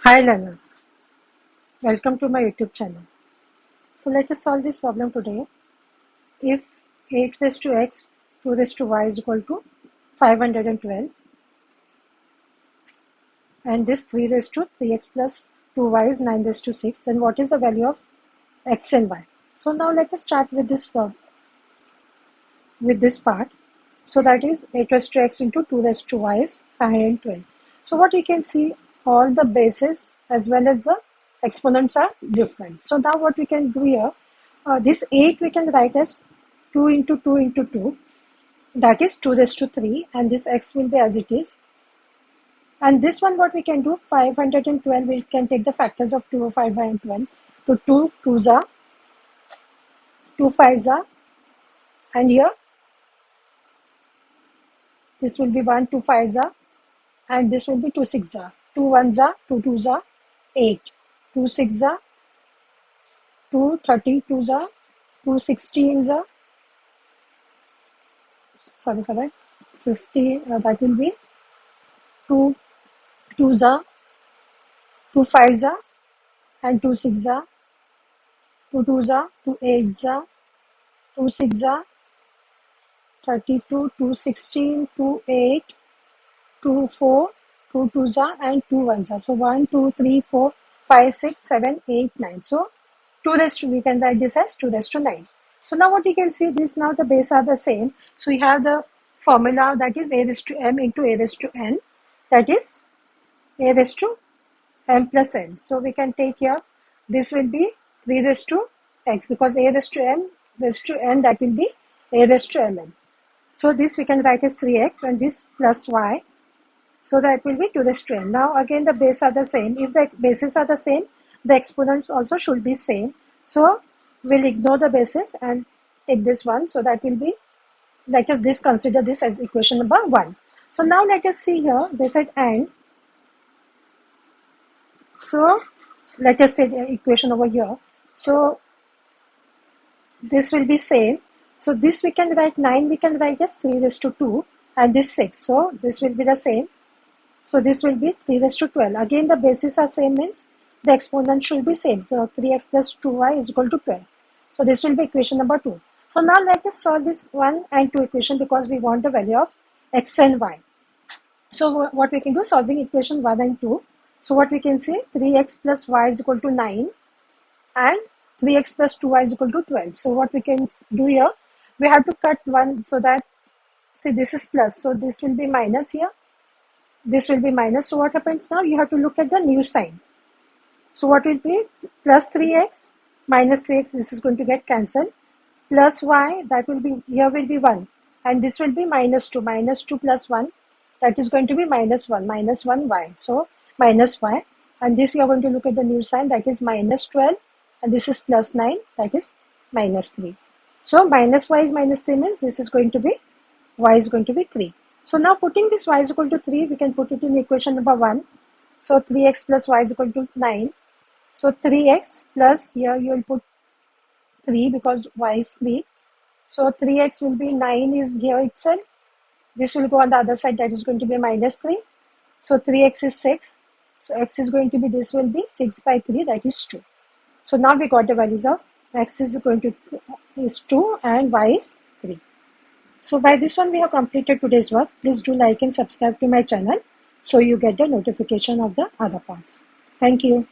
Hi learners, welcome to my YouTube channel. So let us solve this problem today. If 8 raised to x, 2 raised to y is equal to 512 and this 3 raised to 3x plus 2y is 9 raised to 6, then what is the value of x and y? So now let us start with this part. So that is 8 raised to x into 2 raised to y is 512. So what we can see, all the bases as well as the exponents are different. So now what we can do here, this 8 we can write as 2 into 2 into 2, that is 2 raised to 3, and this x will be as it is. And this one what we can do, 512, we can take the factors of 2 of 512. So 2 2s are, 2 5s are, and here this will be 1 2 5s are, and this will be 2 6s are, 2 1s are, 2 2s are, 8, 2 6s are, 2 32s are, 2 16s are, sorry for that, 50, that will be 2 2s are, 2 5s are, and 2 6s are, 2 2s are, 2 8s are, 2 6s are, 32, 2 16, 2 8, 2 4, 2 2s are, and 2 1s are. So 1 2 3 4 5 6 7 8 9. So 2 raised to, we can write this as 2 raised to 9. So now what you can see, this now the base are the same. So we have the formula, that is a raised to m into a raised to n, that is a raised to m plus n. So we can take here, this will be 3 raised to x, because a raised to m raised to n, that will be a raised to mn. So this we can write as 3x, and this plus y. So that will be 2 raised to n. Now again the base are the same. If the bases are the same, the exponents also should be same. So we'll ignore the bases and take this one. So that will be, let us consider this as equation number 1. So now let us see here, they said and. So let us take the equation over here. So this will be same. So this we can write 9, we can write as 3 raised to 2, and this 6. So this will be the same. So this will be 3 raised to 12. Again the bases are same, means the exponent should be same. So 3x plus 2y is equal to 12. So this will be equation number 2. So now let us solve this 1 and 2 equation, because we want the value of x and y. So what we can do, solving equation 1 and 2. So what we can say, 3x plus y is equal to 9 and 3x plus 2y is equal to 12. So what we can do here, we have to cut 1, so that, see, this is plus, so this will be minus here, this will be minus. So what happens now, you have to look at the new sign. So what will be, plus 3x minus 3x, this is going to get cancelled, plus y, that will be, here will be 1, and this will be minus 2 plus 1, that is going to be minus 1 y. So minus y, and this you are going to look at the new sign, that is minus 12, and this is plus 9, that is minus 3. So minus y is minus 3, means this is going to be, y is going to be 3. So now putting this y is equal to 3, we can put it in equation number 1. So 3x plus y is equal to 9. So 3x plus, here you will put 3 because y is 3. So 3x will be 9 is here itself. This will go on the other side, that is going to be minus 3. So 3x is 6. So x is going to be, this will be 6 by 3, that is 2. So now we got the values of x is going to is 2 and y is 3. So by this one we have completed today's work. Please do like and subscribe to my channel so you get the notification of the other parts. Thank you.